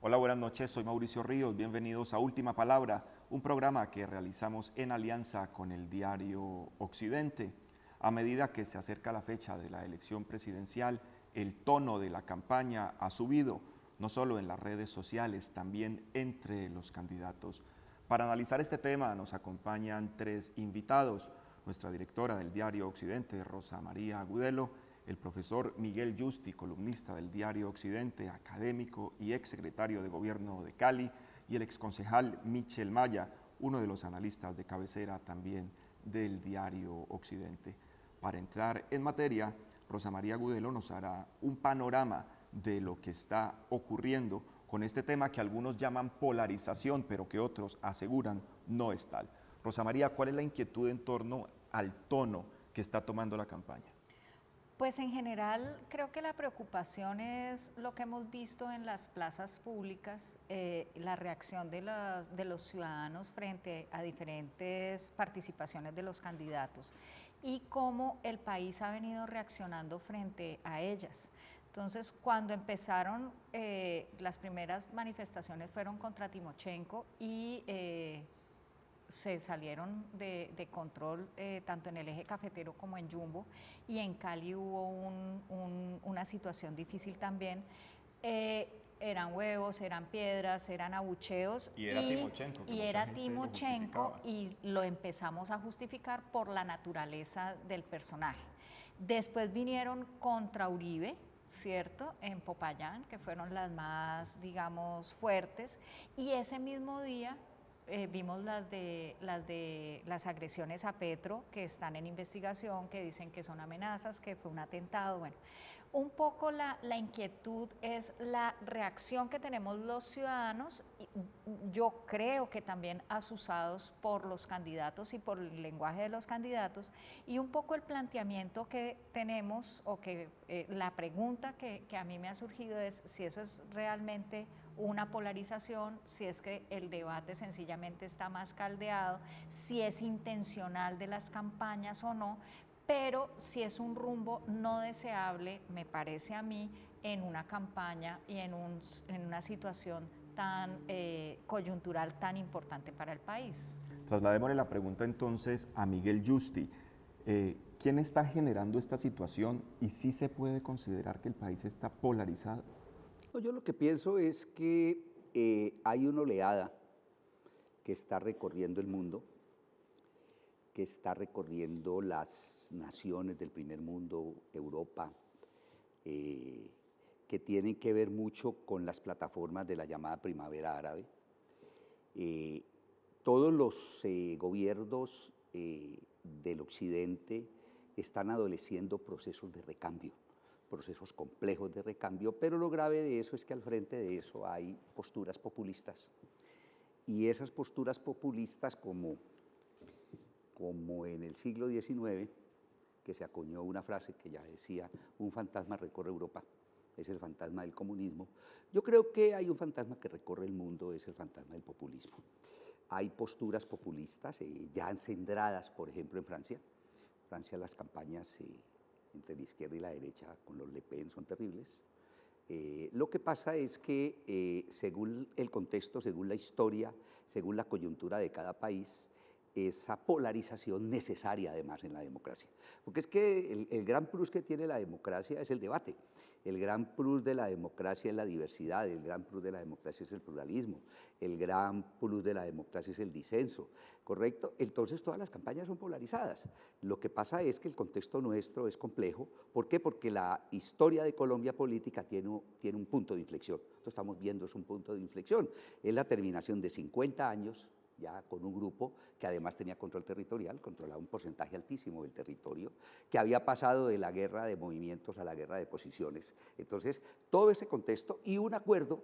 Hola, buenas noches, soy Mauricio Ríos, bienvenidos a Última Palabra, un programa que realizamos en alianza con el diario Occidente. A medida que se acerca la fecha de la elección presidencial, el tono de la campaña ha subido, no solo en las redes sociales, también entre los candidatos. Para analizar este tema nos acompañan tres invitados: nuestra directora del diario Occidente, Rosa María Agudelo; el profesor Miguel Yusti, columnista del diario Occidente, académico y exsecretario de Gobierno de Cali; y el exconcejal Michel Maya, uno de los analistas de cabecera también del diario Occidente. Para entrar en materia, Rosa María Agudelo nos hará un panorama de lo que está ocurriendo con este tema que algunos llaman polarización, pero que otros aseguran no es tal. Rosa María, ¿cuál es la inquietud en torno al tono que está tomando la campaña? Pues en general creo que la preocupación es lo que hemos visto en las plazas públicas, la reacción de los ciudadanos frente a diferentes participaciones de los candidatos y cómo el país ha venido reaccionando frente a ellas. Entonces, cuando empezaron, las primeras manifestaciones fueron contra Timochenko y se salieron de control tanto en el eje cafetero como en Jumbo, y en Cali hubo una situación difícil también. Eran huevos, eran piedras, eran abucheos Y era Timochenko, que y mucha era gente lo Timochenko, justificaba. y lo empezamos a justificar por la naturaleza del personaje. Después vinieron contra Uribe, ¿cierto?, en Popayán, que fueron las más, digamos, fuertes, y ese mismo día vimos las agresiones a Petro, que están en investigación, que dicen que son amenazas, que fue un atentado. Bueno, un poco la inquietud es la reacción que tenemos los ciudadanos, yo creo que también asusados por los candidatos y por el lenguaje de los candidatos, y un poco el planteamiento que tenemos, o que la pregunta que a mí me ha surgido es si eso es realmente una polarización, si es que el debate sencillamente está más caldeado, si es intencional de las campañas o no, pero si es un rumbo no deseable, me parece a mí, en una campaña y en una situación tan coyuntural, tan importante para el país. Trasladémosle la pregunta entonces a Miguel Yusti. ¿Quién está generando esta situación y si se puede considerar que el país está polarizado? No, yo lo que pienso es que hay una oleada que está recorriendo el mundo, que está recorriendo las naciones del primer mundo, Europa, que tienen que ver mucho con las plataformas de la llamada primavera árabe. Todos los gobiernos del occidente están adoleciendo procesos de recambio, procesos complejos de recambio, pero lo grave de eso es que al frente de eso hay posturas populistas. Y esas posturas populistas, como en el siglo XIX, que se acuñó una frase que ya decía: un fantasma recorre Europa, es el fantasma del comunismo. Yo creo que hay un fantasma que recorre el mundo, es el fantasma del populismo. Hay posturas populistas ya encendradas, por ejemplo, en Francia. En Francia las campañas entre la izquierda y la derecha con los Le Pen son terribles. Lo que pasa es que según el contexto, según la historia, según la coyuntura de cada país, esa polarización necesaria además en la democracia. Porque es que el gran plus que tiene la democracia es el debate, el gran plus de la democracia es la diversidad, el gran plus de la democracia es el pluralismo, el gran plus de la democracia es el disenso, ¿correcto? Entonces todas las campañas son polarizadas. Lo que pasa es que el contexto nuestro es complejo. ¿Por qué? Porque la historia de Colombia política tiene un punto de inflexión. Esto estamos viendo, es un punto de inflexión. Es la terminación de 50 años ya con un grupo que además tenía control territorial, controlaba un porcentaje altísimo del territorio, que había pasado de la guerra de movimientos a la guerra de posiciones. Entonces, todo ese contexto y un acuerdo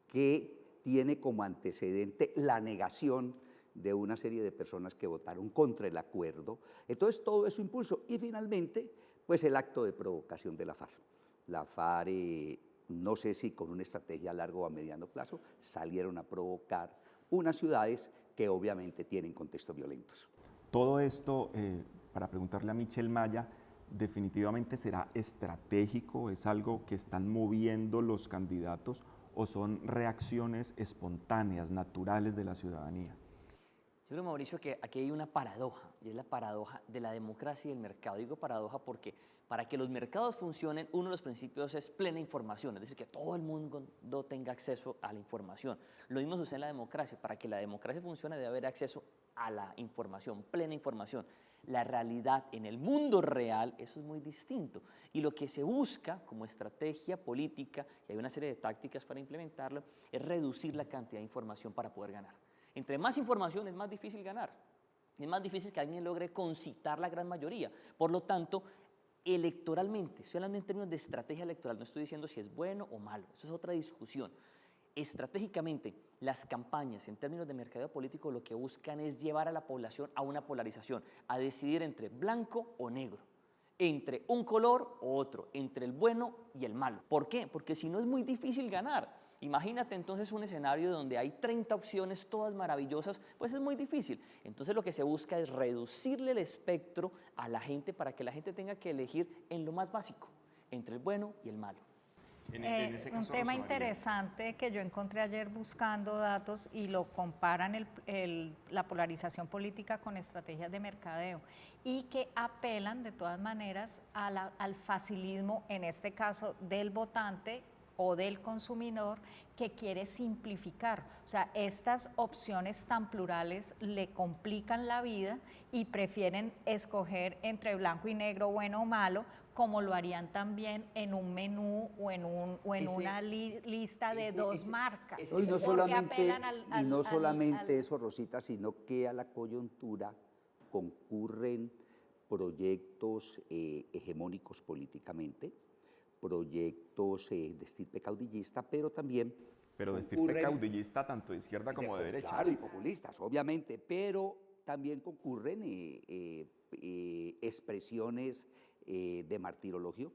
que tiene como antecedente la negación de una serie de personas que votaron contra el acuerdo. Entonces, todo eso impulso. Y finalmente, pues el acto de provocación de la FARC. La FARC, no sé si con una estrategia a largo o a mediano plazo, salieron a provocar unas ciudades que obviamente tienen contextos violentos. Todo esto, para preguntarle a Michel Maya, definitivamente será estratégico, es algo que están moviendo los candidatos, o son reacciones espontáneas, naturales de la ciudadanía? Yo creo, Mauricio, que aquí hay una paradoja, y es la paradoja de la democracia y el mercado. Digo paradoja porque para que los mercados funcionen, uno de los principios es plena información, es decir, que todo el mundo tenga acceso a la información. Lo mismo sucede en la democracia. Para que la democracia funcione debe haber acceso a la información, plena información. La realidad en el mundo real, eso es muy distinto. Y lo que se busca como estrategia política, y hay una serie de tácticas para implementarlo, es reducir la cantidad de información para poder ganar. Entre más información es más difícil ganar, es más difícil que alguien logre concitar la gran mayoría. Por lo tanto, electoralmente, estoy hablando en términos de estrategia electoral, no estoy diciendo si es bueno o malo, eso es otra discusión. Estratégicamente, las campañas en términos de mercadeo político lo que buscan es llevar a la población a una polarización, a decidir entre blanco o negro, entre un color o otro, entre el bueno y el malo. ¿Por qué? Porque si no es muy difícil ganar. Imagínate entonces un escenario donde hay 30 opciones, todas maravillosas, pues es muy difícil. Entonces lo que se busca es reducirle el espectro a la gente para que la gente tenga que elegir en lo más básico, entre el bueno y el malo. En ese Un caso, tema Rosa María, interesante que yo encontré ayer buscando datos y lo comparan la polarización política con estrategias de mercadeo y que apelan de todas maneras al facilismo, en este caso del votante o del consumidor, que quiere simplificar. O sea, estas opciones tan plurales le complican la vida y prefieren escoger entre blanco y negro, bueno o malo, como lo harían también en un menú o en una lista de dos marcas. Y no solamente eso, Rosita, sino que a la coyuntura concurren proyectos hegemónicos políticamente, proyectos de estirpe caudillista, pero también... Pero de estirpe caudillista tanto de izquierda como de derecha. Claro, y populistas, obviamente, pero también concurren expresiones de martirologio.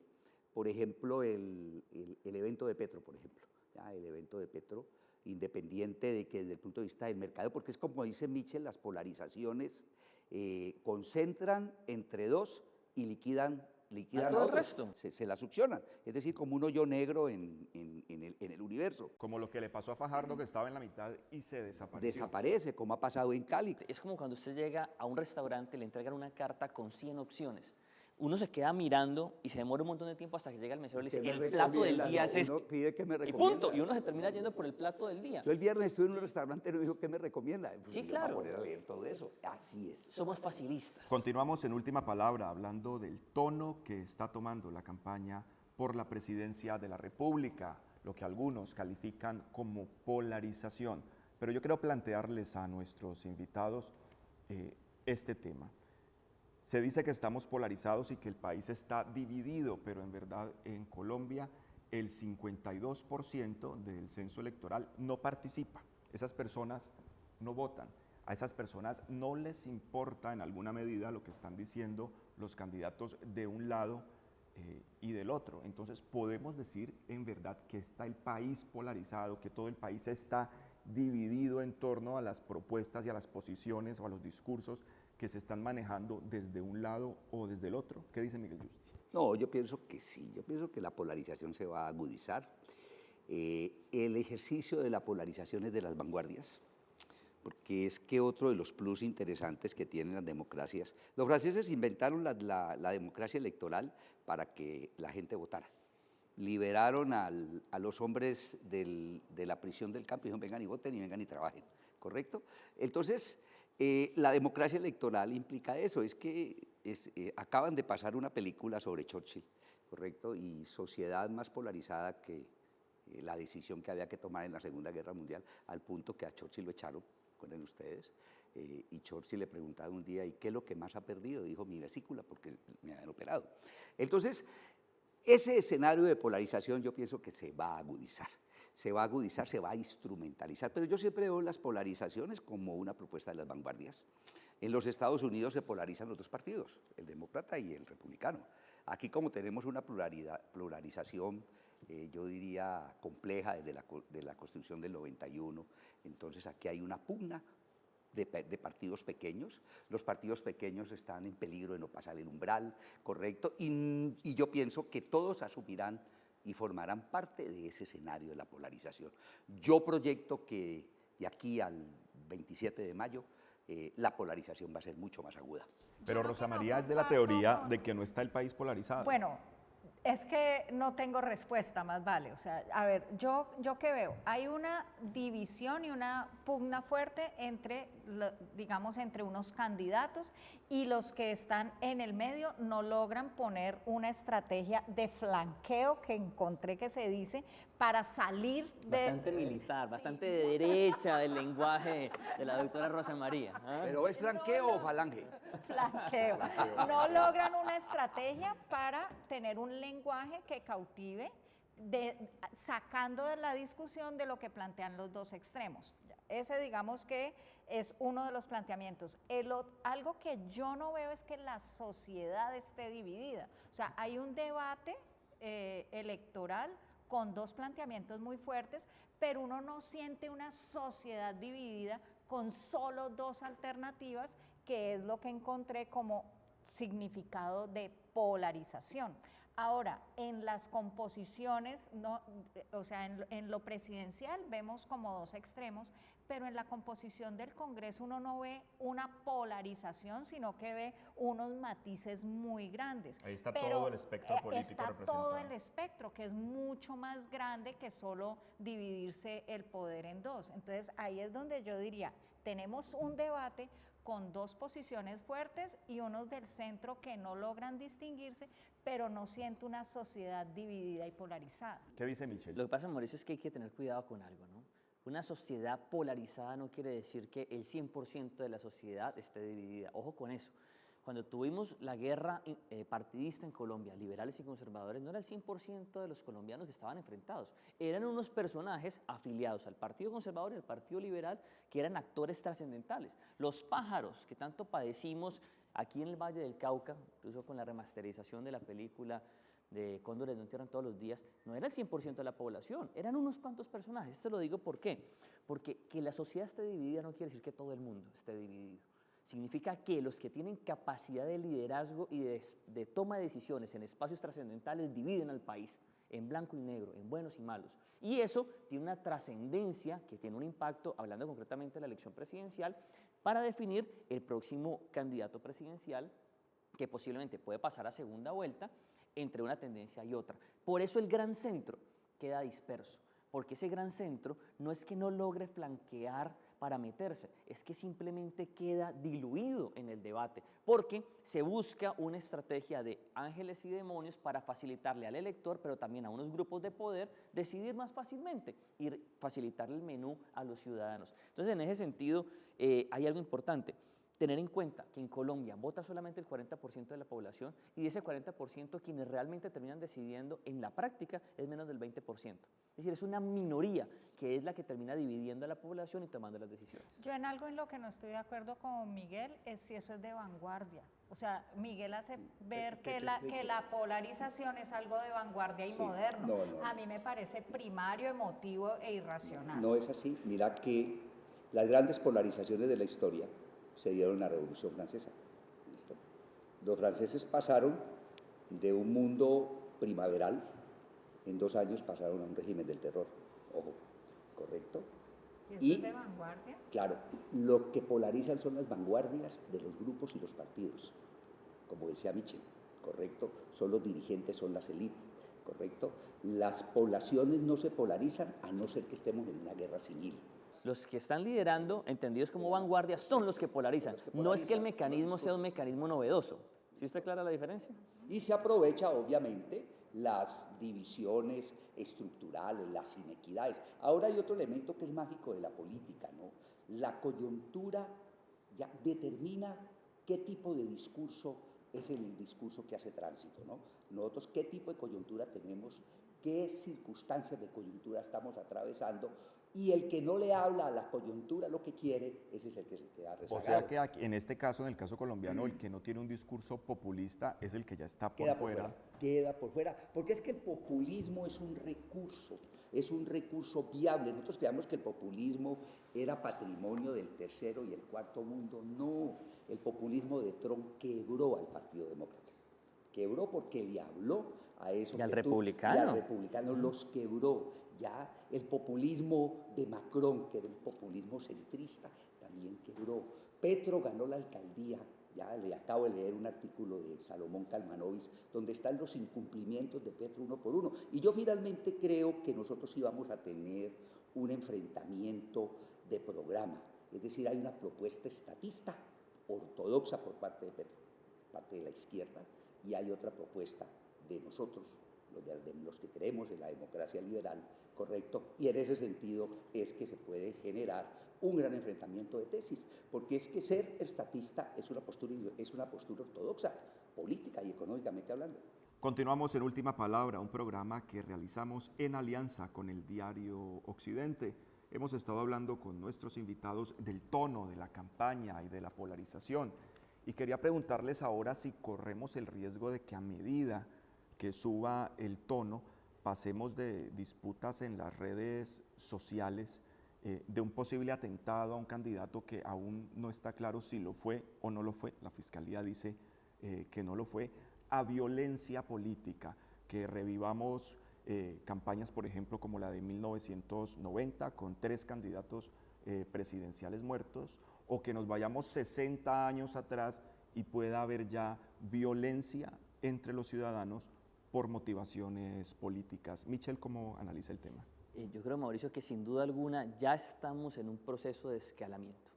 Por ejemplo, el evento de Petro, por ejemplo. ¿Ya? El evento de Petro, independiente de que desde el punto de vista del mercado, porque es como dice Michel, las polarizaciones concentran entre dos y liquidan a todo el otros. resto. Se la succionan, es decir, como un hoyo negro en el universo. Como lo que le pasó a Fajardo, que estaba en la mitad y se desapareció. Desaparece, como ha pasado en Cali. Es como cuando usted llega a un restaurante y le entregan una carta con 100 opciones. Uno se queda mirando y se demora un montón de tiempo hasta que llega el mesero y le dice, el plato del día es este. Pide que me Y recomienda. punto. Y uno se termina yendo por el plato del día. Yo el viernes estuve en un restaurante y me dijo, ¿qué me recomienda? Pues Sí, yo claro. me voy a poner a leer todo eso. Así es. Somos facilistas. Continuamos en última palabra hablando del tono que está tomando la campaña por la presidencia de la República, lo que algunos califican como polarización. Pero yo quiero plantearles a nuestros invitados este tema. Se dice que estamos polarizados y que el país está dividido, pero en verdad en Colombia el 52% del censo electoral no participa. Esas personas no votan. A esas personas no les importa en alguna medida lo que están diciendo los candidatos de un lado y del otro. Entonces podemos decir en verdad que está el país polarizado, que todo el país está dividido en torno a las propuestas y a las posiciones o a los discursos que se están manejando desde un lado o desde el otro. ¿Qué dice Miguel Yusti? No, yo pienso que sí, yo pienso que la polarización se va a agudizar. El ejercicio de la polarización es de las vanguardias, porque es que otro de los plus interesantes que tienen las democracias, los franceses inventaron la democracia electoral para que la gente votara. Liberaron a los hombres de la prisión del campo y dijeron, vengan y voten y vengan y trabajen, ¿correcto? Entonces, la democracia electoral implica eso, es que acaban de pasar una película sobre Churchill, ¿correcto? Y sociedad más polarizada que la decisión que había que tomar en la Segunda Guerra Mundial, al punto que a Churchill lo echaron, recuerden ustedes, y Churchill le preguntaba un día, ¿y qué es lo que más ha perdido? Dijo, mi vesícula, porque me habían operado. Entonces, ese escenario de polarización yo pienso que se va a agudizar. Se va a agudizar, se va a instrumentalizar, pero yo siempre veo las polarizaciones como una propuesta de las vanguardias. En los Estados Unidos se polarizan los dos partidos, el demócrata y el republicano. Aquí como tenemos una polarización, yo diría, compleja desde la Constitución del 91, entonces aquí hay una pugna de partidos pequeños. Los partidos pequeños están en peligro de no pasar el umbral, ¿correcto? Y yo pienso que todos asumirán y formarán parte de ese escenario de la polarización. Yo proyecto que de aquí al 27 de mayo la polarización va a ser mucho más aguda. Pero Yo lo Rosa que no María es de la comparto teoría con- de que no está el país polarizado. Bueno, es que no tengo respuesta, más vale. O sea, a ver, yo qué veo, hay una división y una pugna fuerte entre, digamos, entre unos candidatos, y los que están en el medio no logran poner una estrategia de flanqueo, que encontré que se dice, para salir de... Bastante militar, bastante de derecha el lenguaje de la doctora Rosa María. ¿Ah? ¿Pero es flanqueo o falange? Flanqueo. No logran una estrategia para tener un lenguaje que cautive, sacando de la discusión de lo que plantean los dos extremos. Ese, digamos, que es uno de los planteamientos. Algo que yo no veo es que la sociedad esté dividida. O sea, hay un debate electoral con dos planteamientos muy fuertes, pero uno no siente una sociedad dividida con solo dos alternativas, que es lo que encontré como significado de polarización. Ahora, en las composiciones, no, o sea, en lo presidencial vemos como dos extremos, pero en la composición del Congreso uno no ve una polarización, sino que ve unos matices muy grandes. Ahí está Pero, todo el espectro político está representado. todo el espectro, que es mucho más grande que solo dividirse el poder en dos. Entonces, ahí es donde yo diría, tenemos un debate con dos posiciones fuertes y unos del centro que no logran distinguirse, pero no siento una sociedad dividida y polarizada. ¿Qué dice Michelle? Lo que pasa, Mauricio, es que hay que tener cuidado con algo, ¿no? Una sociedad polarizada no quiere decir que el 100% de la sociedad esté dividida. Ojo con eso. Cuando tuvimos la guerra partidista en Colombia, liberales y conservadores, no era el 100% de los colombianos que estaban enfrentados. Eran unos personajes afiliados al Partido Conservador y al Partido Liberal, que eran actores trascendentales. Los pájaros que tanto padecimos aquí en el Valle del Cauca, incluso con la remasterización de la película de Cóndores no entierran todos los días, no era el 100% de la población, eran unos cuantos personajes. Esto lo digo ¿por qué? Porque que la sociedad esté dividida no quiere decir que todo el mundo esté dividido. Significa que los que tienen capacidad de liderazgo y de toma de decisiones en espacios trascendentales dividen al país en blanco y negro, en buenos y malos. Y eso tiene una trascendencia que tiene un impacto, hablando concretamente de la elección presidencial, para definir el próximo candidato presidencial, que posiblemente puede pasar a segunda vuelta entre una tendencia y otra. Por eso el gran centro queda disperso, porque ese gran centro no es que no logre flanquear para meterse, es que simplemente queda diluido en el debate, porque se busca una estrategia de ángeles y demonios para facilitarle al elector, pero también a unos grupos de poder, decidir más fácilmente y facilitar el menú a los ciudadanos. Entonces, en ese sentido, hay algo importante. Tener en cuenta que en Colombia vota solamente el 40% de la población, y de ese 40% quienes realmente terminan decidiendo en la práctica es menos del 20%. Es decir, es una minoría que es la que termina dividiendo a la población y tomando las decisiones. Yo en algo en lo que no estoy de acuerdo con Miguel es si eso es de vanguardia. O sea, Miguel hace ver que la polarización es algo de vanguardia y Sí, moderno. no. A mí me parece primario, emotivo e irracional. No es así. Mira que las grandes polarizaciones de la historia se dieron en la Revolución Francesa. ¿Listo? Los franceses pasaron de un mundo primaveral, en 2 años pasaron a un régimen del terror. Ojo, ¿correcto? ¿Y eso Y, es de vanguardia? claro, lo que polarizan son las vanguardias de los grupos y los partidos, como decía Michel, ¿correcto? Son los dirigentes, son las élites, ¿correcto? Las poblaciones no se polarizan a no ser que estemos en una guerra civil. Los que están liderando, entendidos como vanguardia, son los que polarizan. No es que el mecanismo sea un mecanismo novedoso. ¿Sí está clara la diferencia? Y se aprovecha, obviamente, las divisiones estructurales, las inequidades. Ahora hay otro elemento que es mágico de la política, ¿no? La coyuntura ya determina qué tipo de discurso es el discurso que hace tránsito, ¿no? Nosotros qué tipo de coyuntura tenemos, qué circunstancias de coyuntura estamos atravesando, y el que no le habla a la coyuntura lo que quiere, ese es el que se queda O rezagado. sea que aquí, en este caso, en el caso colombiano, el que no tiene un discurso populista es el que ya está por fuera. Queda por fuera, porque es que el populismo es un recurso viable. Nosotros creíamos que el populismo era patrimonio del tercero y el cuarto mundo. No, el populismo de Trump quebró al Partido Demócrata. quebró porque le habló a eso. Y al que republicano. Y al republicano los quebró. Ya el populismo de Macron, que era un populismo centrista, también quebró. Petro ganó la alcaldía. Ya le acabo de leer un artículo de Salomón Kalmanovich donde están los incumplimientos de Petro uno por uno. Y yo finalmente creo que nosotros íbamos a tener un enfrentamiento de programa. Es decir, hay una propuesta estatista ortodoxa por parte de Petro, parte de la izquierda, y hay otra propuesta de nosotros, los que creemos en la democracia liberal, correcto, y en ese sentido es que se puede generar un gran enfrentamiento de tesis, porque es que ser estatista es una postura ortodoxa, política y económicamente hablando. Continuamos en Última Palabra, un programa que realizamos en alianza con el diario Occidente. Hemos estado hablando con nuestros invitados del tono de la campaña y de la polarización. Y quería preguntarles ahora si corremos el riesgo de que a medida que suba el tono, pasemos de disputas en las redes sociales, de un posible atentado a un candidato que aún no está claro si lo fue o no lo fue, la Fiscalía dice que no lo fue, a violencia política, que revivamos campañas, por ejemplo, como la de 1990, con 3 candidatos presidenciales muertos, o que nos vayamos 60 años atrás y pueda haber ya violencia entre los ciudadanos por motivaciones políticas. Michel, ¿cómo analiza el tema? Yo creo, Mauricio, que sin duda alguna ya estamos en un proceso de escalamiento.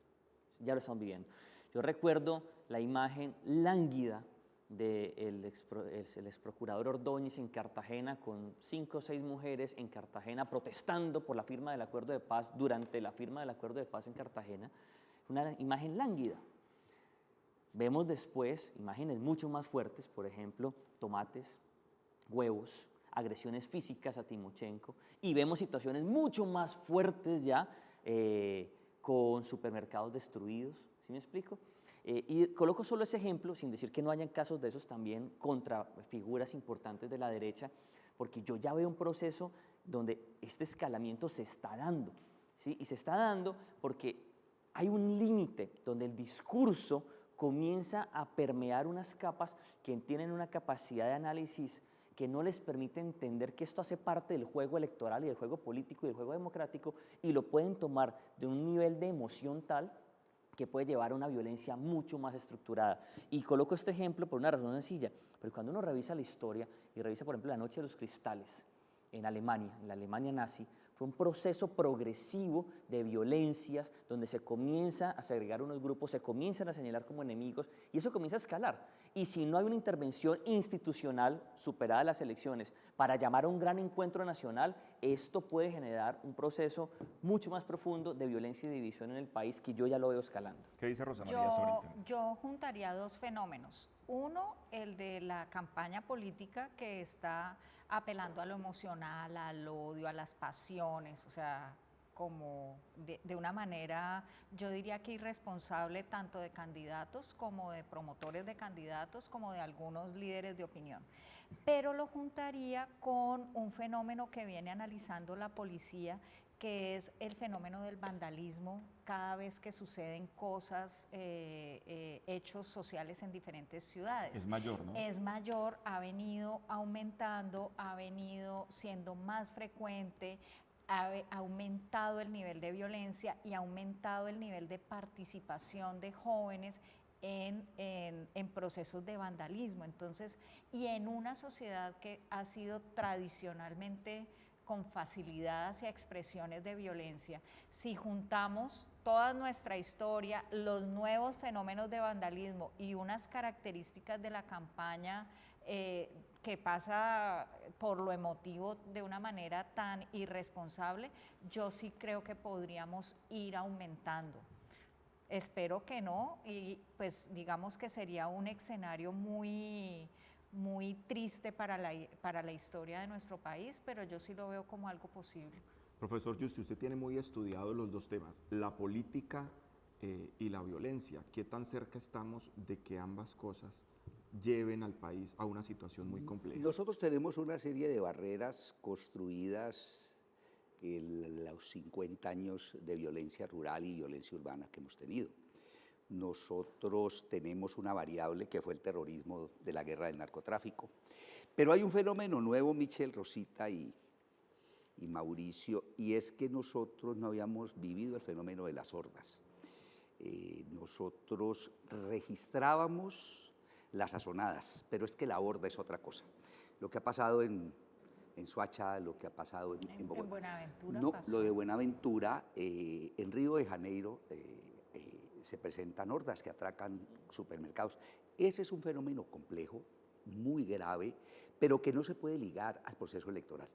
Ya lo estamos viviendo. Yo recuerdo la imagen lánguida del ex procurador Ordóñez en Cartagena, con 5 o 6 mujeres en Cartagena protestando por la firma del acuerdo de paz, durante la firma del acuerdo de paz en Cartagena. Una imagen lánguida. Vemos después imágenes mucho más fuertes, por ejemplo, tomates, huevos, agresiones físicas a Timochenko, y vemos situaciones mucho más fuertes ya con supermercados destruidos, ¿sí me explico? Y coloco solo ese ejemplo, sin decir que no hayan casos de esos también contra figuras importantes de la derecha, porque yo ya veo un proceso donde este escalamiento se está dando, ¿sí? Y se está dando porque hay un límite donde el discurso comienza a permear unas capas que tienen una capacidad de análisis que no les permite entender que esto hace parte del juego electoral y del juego político y del juego democrático, y lo pueden tomar de un nivel de emoción tal que puede llevar a una violencia mucho más estructurada. Y coloco este ejemplo por una razón sencilla, pero cuando uno revisa la historia y revisa, por ejemplo, la Noche de los Cristales en Alemania, en la Alemania nazi, fue un proceso progresivo de violencias donde se comienza a segregar unos grupos, se comienzan a señalar como enemigos y eso comienza a escalar. Y si no hay una intervención institucional superada las elecciones para llamar a un gran encuentro nacional, esto puede generar un proceso mucho más profundo de violencia y división en el país que yo ya lo veo escalando. ¿Qué dice Rosa María sobre el tema? Yo juntaría 2 fenómenos. Uno, el de la campaña política que está apelando a lo emocional, al odio, a las pasiones, o sea, como de una manera, yo diría que irresponsable, tanto de candidatos como de promotores de candidatos, como de algunos líderes de opinión. Pero lo juntaría con un fenómeno que viene analizando la policía, que es el fenómeno del vandalismo cada vez que suceden cosas, hechos sociales en diferentes ciudades. Es mayor, ¿no? Es mayor, ha venido aumentando, ha venido siendo más frecuente, ha aumentado el nivel de violencia y ha aumentado el nivel de participación de jóvenes en procesos de vandalismo. Entonces, y en una sociedad que ha sido tradicionalmente con facilidad hacia expresiones de violencia, si juntamos toda nuestra historia, los nuevos fenómenos de vandalismo y unas características de la campaña que pasa por lo emotivo de una manera tan irresponsable, yo sí creo que podríamos ir aumentando. Espero que no, y pues digamos que sería un escenario muy triste para la historia de nuestro país, pero yo sí lo veo como algo posible. Profesor Yuste, usted tiene muy estudiado los 2 temas, la política y la violencia. ¿Qué tan cerca estamos de que ambas cosas lleven al país a una situación muy compleja? Nosotros tenemos una serie de barreras construidas en los 50 años de violencia rural y violencia urbana que hemos tenido. nosotros tenemos una variable que fue el terrorismo de la guerra del narcotráfico. Pero hay un fenómeno nuevo, Michel, Rosita y Mauricio, y es que nosotros no habíamos vivido el fenómeno de las hordas. Nosotros registrábamos las azonadas, pero es que la horda es otra cosa. Lo que ha pasado en Soacha, lo que ha pasado en Bogotá. En Buenaventura No, pasó. lo de Buenaventura, en Río de Janeiro se presentan hordas que atracan supermercados. Ese es un fenómeno complejo, muy grave, pero que no se puede ligar al proceso electoral.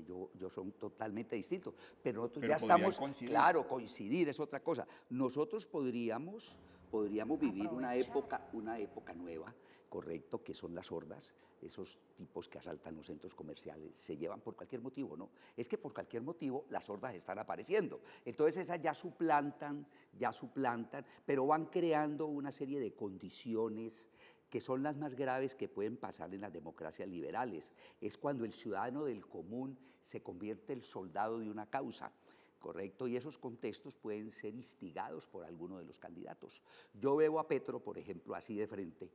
Yo son totalmente distintos, pero nosotros Pero ya podrían estamos, coincidir. claro, coincidir es otra cosa. Nosotros podríamos vivir una época nueva, correcto, que son las hordas, esos tipos que asaltan los centros comerciales, se llevan por cualquier motivo, ¿no? Es que por cualquier motivo las hordas están apareciendo. Entonces esas ya suplantan, pero van creando una serie de condiciones que son las más graves que pueden pasar en las democracias liberales. Es cuando el ciudadano del común se convierte en soldado de una causa, ¿correcto? Y esos contextos pueden ser instigados por alguno de los candidatos. Yo veo a Petro, por ejemplo, así de frente,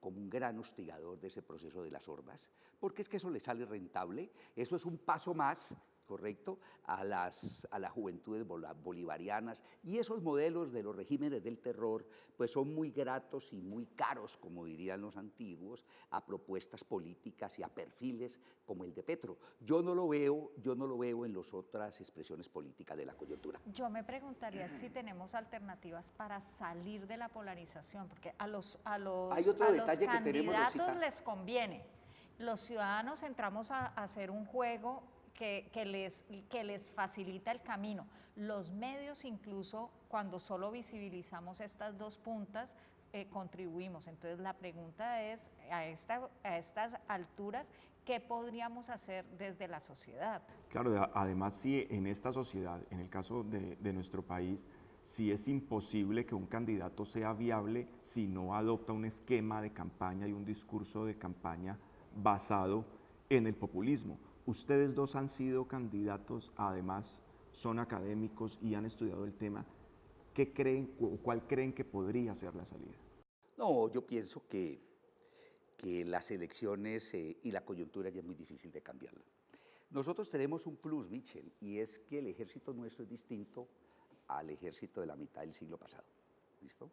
como un gran hostigador de ese proceso de las hordas, porque es que eso le sale rentable, eso es un paso más, ¿correcto?, a las juventudes bolivarianas, y esos modelos de los regímenes del terror pues son muy gratos y muy caros, como dirían los antiguos, a propuestas políticas y a perfiles como el de Petro. Yo no lo veo en las otras expresiones políticas de la coyuntura. Yo me preguntaría si tenemos alternativas para salir de la polarización, porque a los Hay otro a los detalle que tenemos, candidatos Rosita. les conviene. Los ciudadanos entramos a hacer un juego que les facilita el camino. Los medios, incluso cuando solo visibilizamos estas dos puntas, contribuimos. Entonces la pregunta es, a estas alturas, ¿qué podríamos hacer desde la sociedad? Claro, además si en esta sociedad, en el caso de nuestro país, si es imposible que un candidato sea viable si no adopta un esquema de campaña y un discurso de campaña basado en el populismo. Ustedes dos han sido candidatos, además son académicos y han estudiado el tema. ¿Qué creen o cuál creen que podría ser la salida? No, yo pienso que las elecciones y la coyuntura ya es muy difícil de cambiarla. Nosotros tenemos un plus, Michel, y es que el ejército nuestro es distinto al ejército de la mitad del siglo pasado. ¿Listo?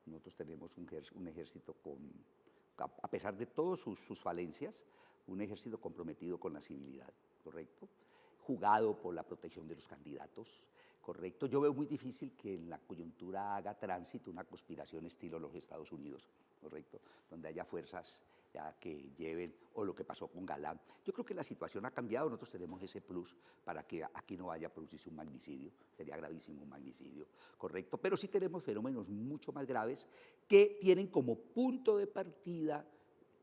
Nosotros tenemos un ejército a pesar de todas sus falencias, un ejército comprometido con la civilidad, ¿correcto? Jugado por la protección de los candidatos, ¿correcto? Yo veo muy difícil que en la coyuntura haga tránsito una conspiración estilo los Estados Unidos, ¿correcto? Donde haya fuerzas ya que lleven, o lo que pasó con Galán. Yo creo que la situación ha cambiado, nosotros tenemos ese plus para que aquí no vaya a producirse un magnicidio, sería gravísimo un magnicidio, ¿correcto? Pero sí tenemos fenómenos mucho más graves que tienen como punto de partida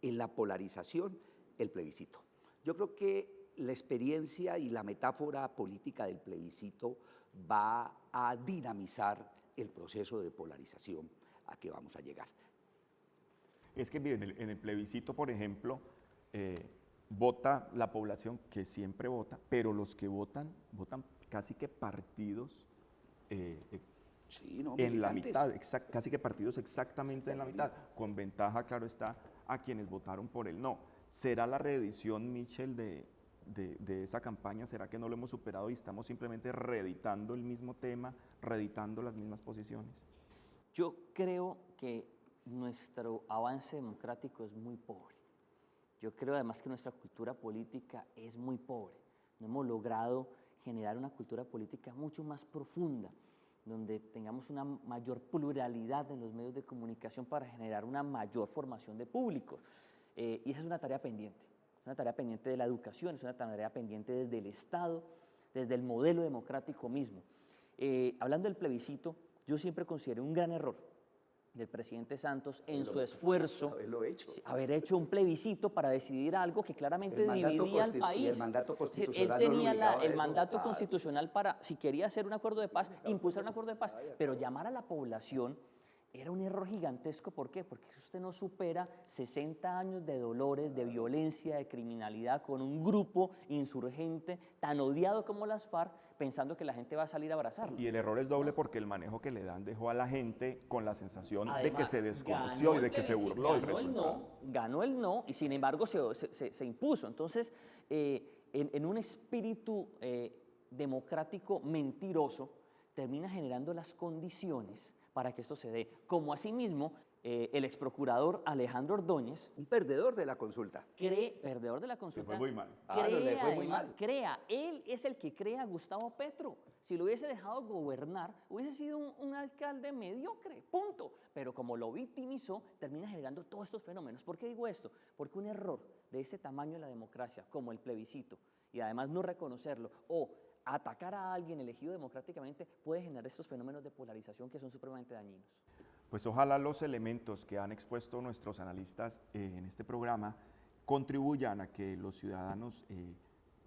en la polarización el plebiscito. Yo creo que la experiencia y la metáfora política del plebiscito va a dinamizar el proceso de polarización a que vamos a llegar. Es que miren, en el plebiscito, por ejemplo, vota la población que siempre vota, pero los que votan casi que partidos Sí, no, en la militantes. mitad, casi que partidos exactamente en la mitad, con ventaja, claro está, a quienes votaron por el no. ¿Será la reedición, Michel, de esa campaña? ¿Será que no lo hemos superado y estamos simplemente reeditando el mismo tema, reeditando las mismas posiciones? Yo creo que nuestro avance democrático es muy pobre. Yo creo además que nuestra cultura política es muy pobre. No hemos logrado generar una cultura política mucho más profunda, donde tengamos una mayor pluralidad en los medios de comunicación para generar una mayor formación de públicos. Y esa es una tarea pendiente. Es una tarea pendiente de la educación, es una tarea pendiente desde el Estado, desde el modelo democrático mismo. Hablando del plebiscito, yo siempre consideré un gran error del presidente Santos en su esfuerzo, haber hecho un plebiscito para decidir algo que claramente dividía al país. Y el mandato constitucional él tenía no el mandato constitucional para, si quería hacer un acuerdo de paz, impulsar un acuerdo de paz, pero llamar a la población era un error gigantesco. ¿Por qué? Porque usted no supera 60 años de dolores, de violencia, de criminalidad con un grupo insurgente tan odiado como las FARC, pensando que la gente va a salir a abrazarlo. Y el error es doble porque el manejo que le dan dejó a la gente con la sensación de que Además, se desconoció y de que se burló del resultado. Ganó el no, y sin embargo se impuso. Entonces, en un espíritu democrático mentiroso, termina generando las condiciones para que esto se dé. Como asimismo, el exprocurador Alejandro Ordóñez, Un perdedor de la consulta. perdedor de la consulta, fue muy mal. Claro, le fue muy mal. Él es el que crea a Gustavo Petro. Si lo hubiese dejado gobernar, hubiese sido un alcalde mediocre, punto. Pero como lo victimizó, termina generando todos estos fenómenos. ¿Por qué digo esto? Porque un error de ese tamaño en la democracia, como el plebiscito, y además no reconocerlo, o atacar a alguien elegido democráticamente, puede generar estos fenómenos de polarización que son supremamente dañinos. Pues ojalá los elementos que han expuesto nuestros analistas en este programa contribuyan a que los ciudadanos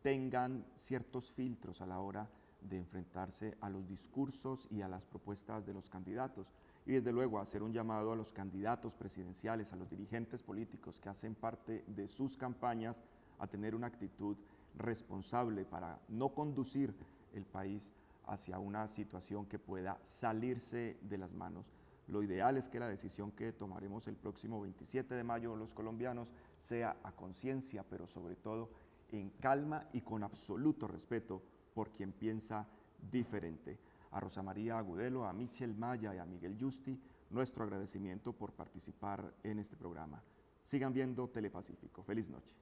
tengan ciertos filtros a la hora de enfrentarse a los discursos y a las propuestas de los candidatos. Y desde luego hacer un llamado a los candidatos presidenciales, a los dirigentes políticos que hacen parte de sus campañas, a tener una actitud responsable para no conducir el país hacia una situación que pueda salirse de las manos. Lo ideal es que la decisión que tomaremos el próximo 27 de mayo los colombianos sea a conciencia, pero sobre todo en calma y con absoluto respeto por quien piensa diferente. A Rosa María Agudelo, a Michel Maya y a Miguel Yusti, nuestro agradecimiento por participar en este programa. Sigan viendo Telepacífico. Feliz noche.